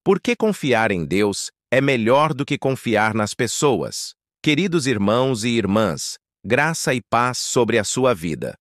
Por que confiar em Deus é melhor do que confiar nas pessoas? Queridos irmãos e irmãs, graça e paz sobre a sua vida.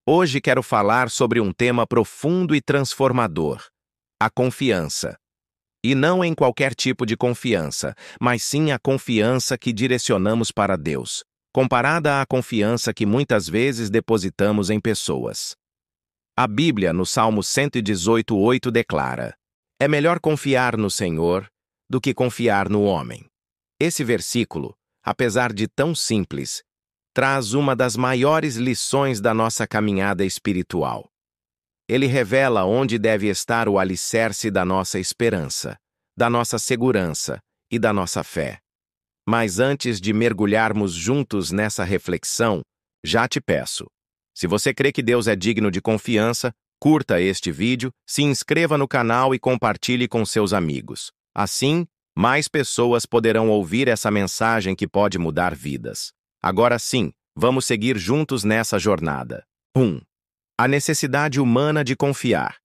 Hoje quero falar sobre um tema profundo e transformador: a confiança. E não em qualquer tipo de confiança, mas sim a confiança que direcionamos para Deus, comparada à confiança que muitas vezes depositamos em pessoas. A Bíblia, no Salmo 118:8, declara: é melhor confiar no Senhor do que confiar no homem. Esse versículo, apesar de tão simples, traz uma das maiores lições da nossa caminhada espiritual. Ele revela onde deve estar o alicerce da nossa esperança, da nossa segurança e da nossa fé. Mas antes de mergulharmos juntos nessa reflexão, já te peço: se você crê que Deus é digno de confiança, curta este vídeo, se inscreva no canal e compartilhe com seus amigos. Assim, mais pessoas poderão ouvir essa mensagem que pode mudar vidas. Agora sim, vamos seguir juntos nessa jornada. 1. A necessidade humana de confiar.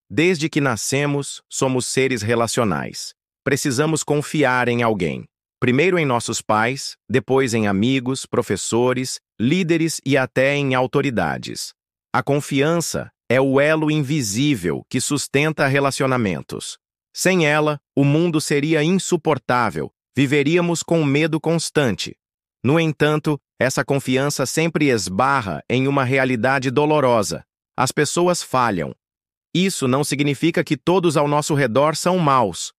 Desde que nascemos, somos seres relacionais. Precisamos confiar em alguém. Primeiro em nossos pais, depois em amigos, professores, líderes e até em autoridades. A confiança é o elo invisível que sustenta relacionamentos. Sem ela, o mundo seria insuportável, viveríamos com medo constante. No entanto, essa confiança sempre esbarra em uma realidade dolorosa. As pessoas falham. Isso não significa que todos ao nosso redor são maus,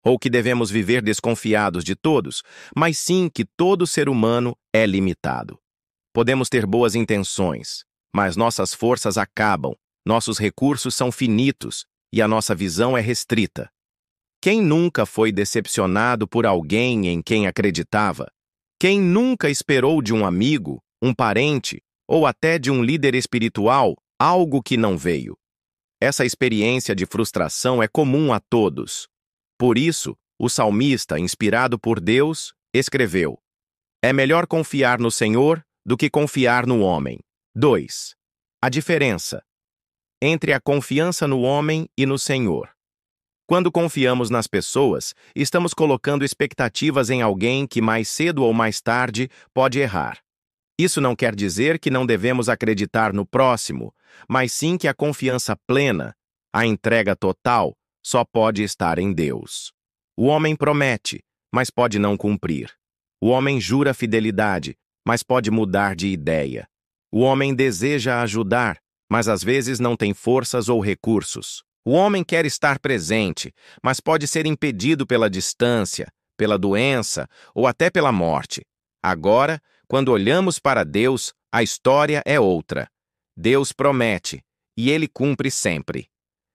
ou que devemos viver desconfiados de todos, mas sim que todo ser humano é limitado. Podemos ter boas intenções, mas nossas forças acabam, nossos recursos são finitos e a nossa visão é restrita. Quem nunca foi decepcionado por alguém em quem acreditava? Quem nunca esperou de um amigo, um parente ou até de um líder espiritual algo que não veio? Essa experiência de frustração é comum a todos. Por isso, o salmista, inspirado por Deus, escreveu: é melhor confiar no Senhor do que confiar no homem. 2. A diferença entre a confiança no homem e no Senhor. Quando confiamos nas pessoas, estamos colocando expectativas em alguém que mais cedo ou mais tarde pode errar. Isso não quer dizer que não devemos acreditar no próximo, mas sim que a confiança plena, a entrega total, só pode estar em Deus. O homem promete, mas pode não cumprir. O homem jura fidelidade, mas pode mudar de ideia. O homem deseja ajudar, mas às vezes não tem forças ou recursos. O homem quer estar presente, mas pode ser impedido pela distância, pela doença ou até pela morte. Agora, quando olhamos para Deus, a história é outra. Deus promete, e Ele cumpre sempre.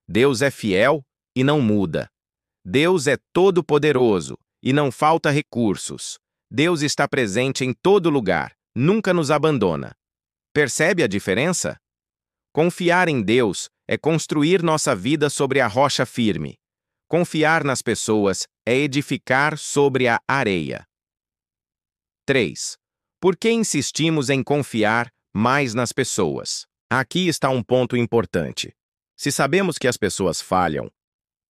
Deus é fiel e não muda. Deus é todo-poderoso e não falta recursos. Deus está presente em todo lugar, nunca nos abandona. Percebe a diferença? Confiar em Deus é construir nossa vida sobre a rocha firme. Confiar nas pessoas é edificar sobre a areia. 3. Por que insistimos em confiar mais nas pessoas? Aqui está um ponto importante. Se sabemos que as pessoas falham,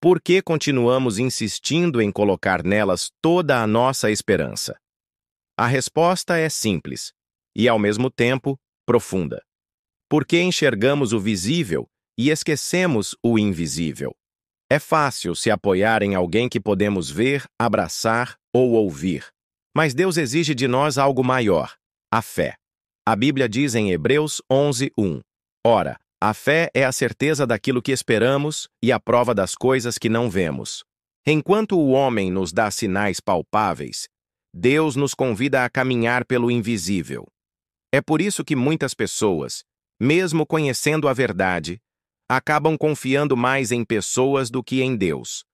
por que continuamos insistindo em colocar nelas toda a nossa esperança? A resposta é simples e, ao mesmo tempo, profunda. Porque enxergamos o visível e esquecemos o invisível. É fácil se apoiar em alguém que podemos ver, abraçar ou ouvir. Mas Deus exige de nós algo maior: a fé. A Bíblia diz em Hebreus 11:1: ora, a fé é a certeza daquilo que esperamos e a prova das coisas que não vemos. Enquanto o homem nos dá sinais palpáveis, Deus nos convida a caminhar pelo invisível. É por isso que muitas pessoas, mesmo conhecendo a verdade, acabam confiando mais em pessoas do que em Deus.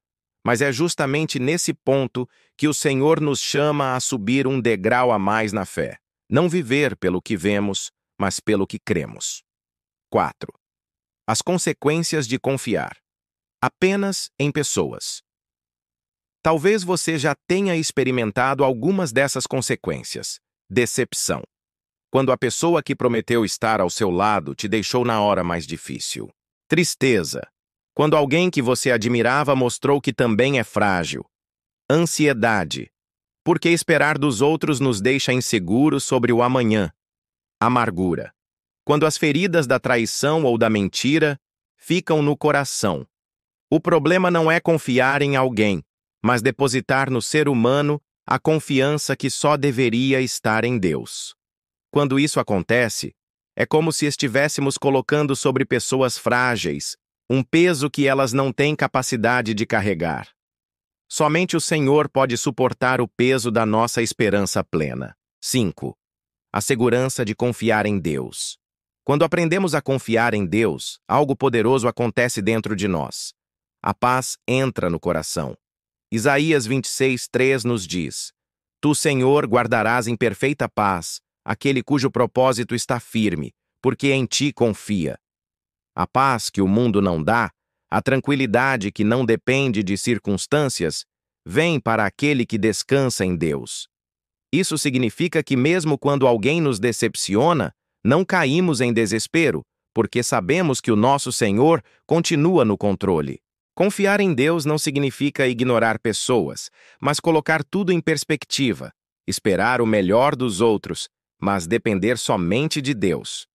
Mas é justamente nesse ponto que o Senhor nos chama a subir um degrau a mais na fé. Não viver pelo que vemos, mas pelo que cremos. 4. As consequências de confiar apenas em pessoas. Talvez você já tenha experimentado algumas dessas consequências. Decepção. Quando a pessoa que prometeu estar ao seu lado te deixou na hora mais difícil. Tristeza. Quando alguém que você admirava mostrou que também é frágil. Ansiedade. Porque esperar dos outros nos deixa inseguros sobre o amanhã. Amargura. Quando as feridas da traição ou da mentira ficam no coração. O problema não é confiar em alguém, mas depositar no ser humano a confiança que só deveria estar em Deus. Quando isso acontece, é como se estivéssemos colocando sobre pessoas frágeis um peso que elas não têm capacidade de carregar. Somente o Senhor pode suportar o peso da nossa esperança plena. 5. A segurança de confiar em Deus. Quando aprendemos a confiar em Deus, algo poderoso acontece dentro de nós. A paz entra no coração. Isaías 26:3 nos diz: Tu, Senhor, guardarás em perfeita paz aquele cujo propósito está firme, porque em ti confia. A paz que o mundo não dá, a tranquilidade que não depende de circunstâncias, vem para aquele que descansa em Deus. Isso significa que mesmo quando alguém nos decepciona, não caímos em desespero, porque sabemos que o nosso Senhor continua no controle. Confiar em Deus não significa ignorar pessoas, mas colocar tudo em perspectiva, esperar o melhor dos outros, mas depender somente de Deus.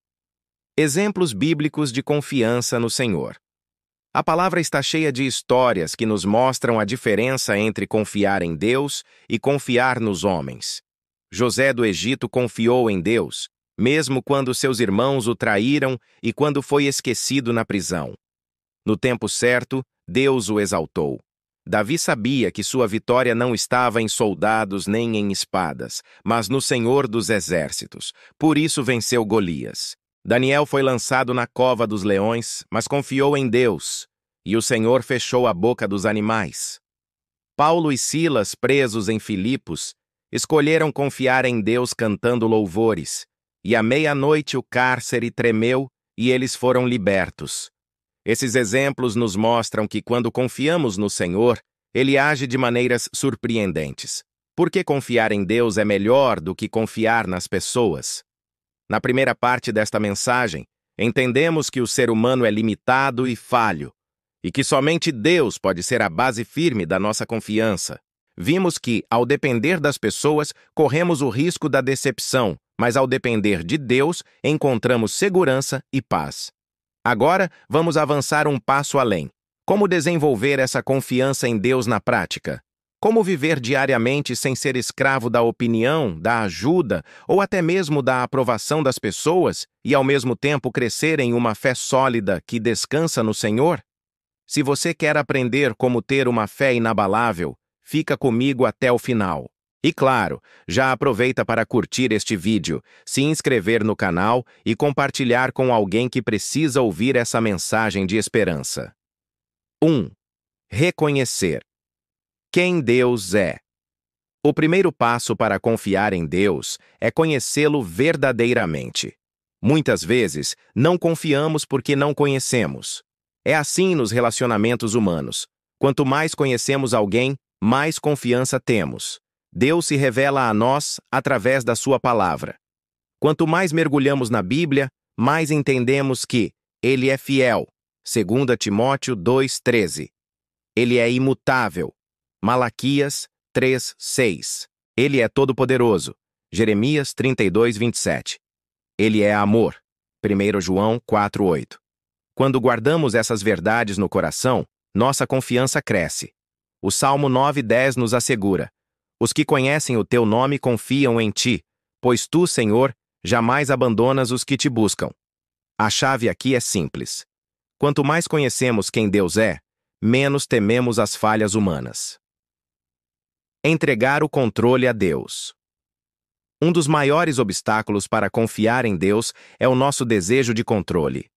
Exemplos bíblicos de confiança no Senhor. A palavra está cheia de histórias que nos mostram a diferença entre confiar em Deus e confiar nos homens. José do Egito confiou em Deus, mesmo quando seus irmãos o traíram e quando foi esquecido na prisão. No tempo certo, Deus o exaltou. Davi sabia que sua vitória não estava em soldados nem em espadas, mas no Senhor dos Exércitos. Por isso venceu Golias. Daniel foi lançado na cova dos leões, mas confiou em Deus, e o Senhor fechou a boca dos animais. Paulo e Silas, presos em Filipos, escolheram confiar em Deus cantando louvores, e à meia-noite o cárcere tremeu e eles foram libertos. Esses exemplos nos mostram que quando confiamos no Senhor, Ele age de maneiras surpreendentes. Porque confiar em Deus é melhor do que confiar nas pessoas? Na primeira parte desta mensagem, entendemos que o ser humano é limitado e falho, e que somente Deus pode ser a base firme da nossa confiança. Vimos que, ao depender das pessoas, corremos o risco da decepção, mas ao depender de Deus, encontramos segurança e paz. Agora, vamos avançar um passo além. Como desenvolver essa confiança em Deus na prática? Como viver diariamente sem ser escravo da opinião, da ajuda ou até mesmo da aprovação das pessoas e, ao mesmo tempo, crescer em uma fé sólida que descansa no Senhor? Se você quer aprender como ter uma fé inabalável, fica comigo até o final. E claro, já aproveita para curtir este vídeo, se inscrever no canal e compartilhar com alguém que precisa ouvir essa mensagem de esperança. 1. Reconhecer quem Deus é. O primeiro passo para confiar em Deus é conhecê-lo verdadeiramente. Muitas vezes, não confiamos porque não conhecemos. É assim nos relacionamentos humanos. Quanto mais conhecemos alguém, mais confiança temos. Deus se revela a nós através da sua palavra. Quanto mais mergulhamos na Bíblia, mais entendemos que Ele é fiel. 2 Timóteo 2:13. Ele é imutável. Malaquias 3:6. Ele é todo-poderoso. Jeremias 32:27. Ele é amor. 1 João 4:8. Quando guardamos essas verdades no coração, nossa confiança cresce. O Salmo 9:10 nos assegura: Os que conhecem o teu nome confiam em ti, pois tu, Senhor, jamais abandonas os que te buscam. A chave aqui é simples. Quanto mais conhecemos quem Deus é, menos tememos as falhas humanas. Entregar o controle a Deus. Um dos maiores obstáculos para confiar em Deus é o nosso desejo de controle.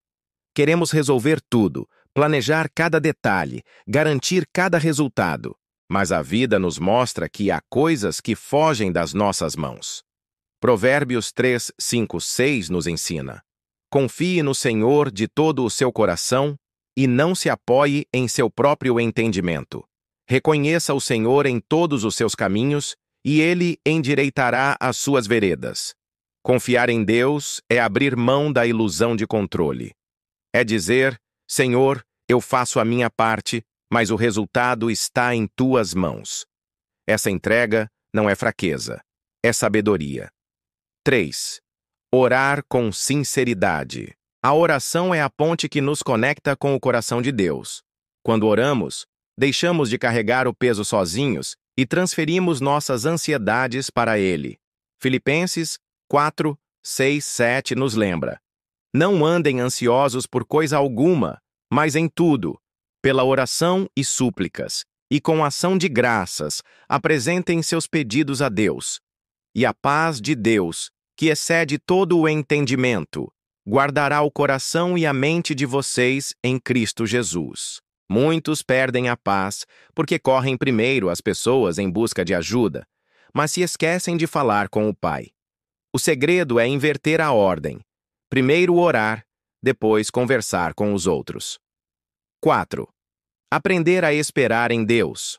Queremos resolver tudo, planejar cada detalhe, garantir cada resultado. Mas a vida nos mostra que há coisas que fogem das nossas mãos. Provérbios 3:5-6 nos ensina: Confie no Senhor de todo o seu coração e não se apoie em seu próprio entendimento. Reconheça o Senhor em todos os seus caminhos e Ele endireitará as suas veredas. Confiar em Deus é abrir mão da ilusão de controle. É dizer: Senhor, Eu faço a minha parte, mas o resultado está em tuas mãos. Essa entrega não é fraqueza, é sabedoria. 3. Orar com sinceridade. A oração é a ponte que nos conecta com o coração de Deus. Quando oramos, deixamos de carregar o peso sozinhos e transferimos nossas ansiedades para Ele. Filipenses 4, 6, 7 nos lembra: Não andem ansiosos por coisa alguma, mas em tudo, pela oração e súplicas, e com ação de graças, apresentem seus pedidos a Deus. E a paz de Deus, que excede todo o entendimento, guardará o coração e a mente de vocês em Cristo Jesus. Muitos perdem a paz porque correm primeiro às pessoas em busca de ajuda, mas se esquecem de falar com o Pai. O segredo é inverter a ordem. Primeiro orar, depois conversar com os outros. 4. Aprender a esperar em Deus.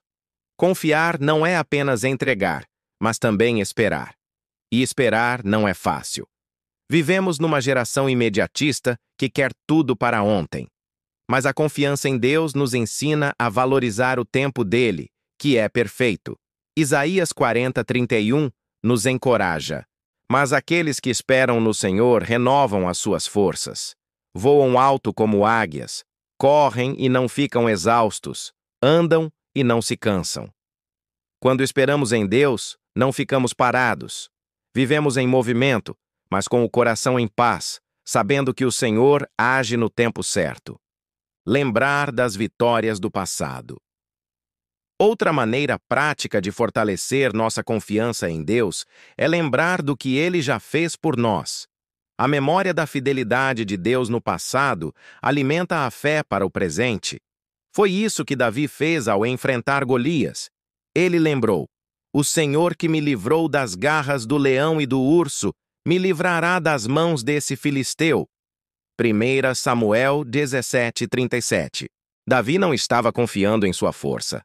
Confiar não é apenas entregar, mas também esperar. E esperar não é fácil. Vivemos numa geração imediatista que quer tudo para ontem. Mas a confiança em Deus nos ensina a valorizar o tempo dele, que é perfeito. Isaías 40:31 nos encoraja. Mas aqueles que esperam no Senhor renovam as suas forças. Voam alto como águias, correm e não ficam exaustos, andam e não se cansam. Quando esperamos em Deus, não ficamos parados. Vivemos em movimento, mas com o coração em paz, sabendo que o Senhor age no tempo certo. Lembrar das vitórias do passado. Outra maneira prática de fortalecer nossa confiança em Deus é lembrar do que Ele já fez por nós. A memória da fidelidade de Deus no passado alimenta a fé para o presente. Foi isso que Davi fez ao enfrentar Golias. Ele lembrou: O Senhor que me livrou das garras do leão e do urso, me livrará das mãos desse filisteu. 1 Samuel 17:37. Davi não estava confiando em sua força,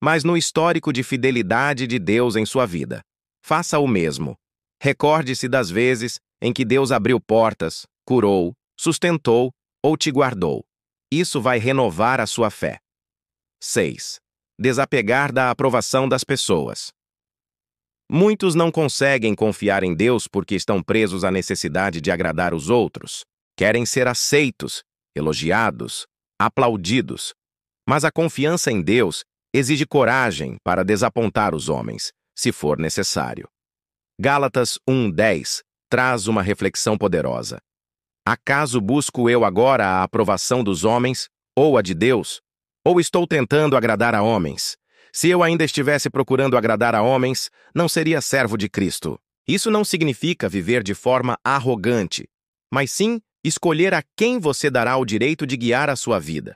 mas no histórico de fidelidade de Deus em sua vida. Faça o mesmo. Recorde-se das vezes em que Deus abriu portas, curou, sustentou ou te guardou. Isso vai renovar a sua fé. 6. Desapegar da aprovação das pessoas. Muitos não conseguem confiar em Deus porque estão presos à necessidade de agradar os outros. Querem ser aceitos, elogiados, aplaudidos. Mas a confiança em Deus exige coragem para desapontar os homens, se for necessário. Gálatas 1:10 traz uma reflexão poderosa. Acaso busco eu agora a aprovação dos homens, ou a de Deus? Ou estou tentando agradar a homens? Se eu ainda estivesse procurando agradar a homens, não seria servo de Cristo. Isso não significa viver de forma arrogante, mas sim escolher a quem você dará o direito de guiar a sua vida: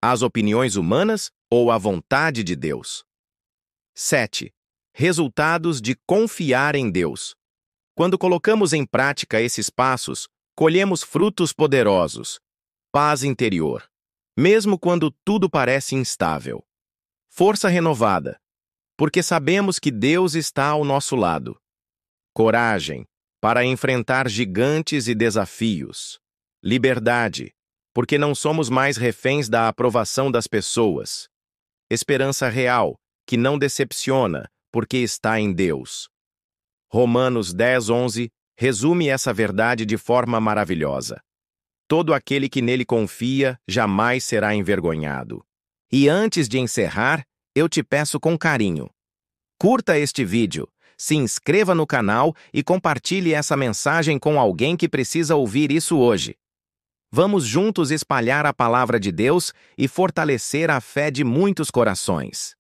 as opiniões humanas ou a vontade de Deus. 7. Resultados de confiar em Deus. Quando colocamos em prática esses passos, colhemos frutos poderosos. Paz interior, mesmo quando tudo parece instável. Força renovada, porque sabemos que Deus está ao nosso lado. Coragem, para enfrentar gigantes e desafios. Liberdade, porque não somos mais reféns da aprovação das pessoas. Esperança real, que não decepciona, porque está em Deus. Romanos 10:11 resume essa verdade de forma maravilhosa. Todo aquele que nele confia jamais será envergonhado. E antes de encerrar, eu te peço com carinho: curta este vídeo, se inscreva no canal e compartilhe essa mensagem com alguém que precisa ouvir isso hoje. Vamos juntos espalhar a palavra de Deus e fortalecer a fé de muitos corações.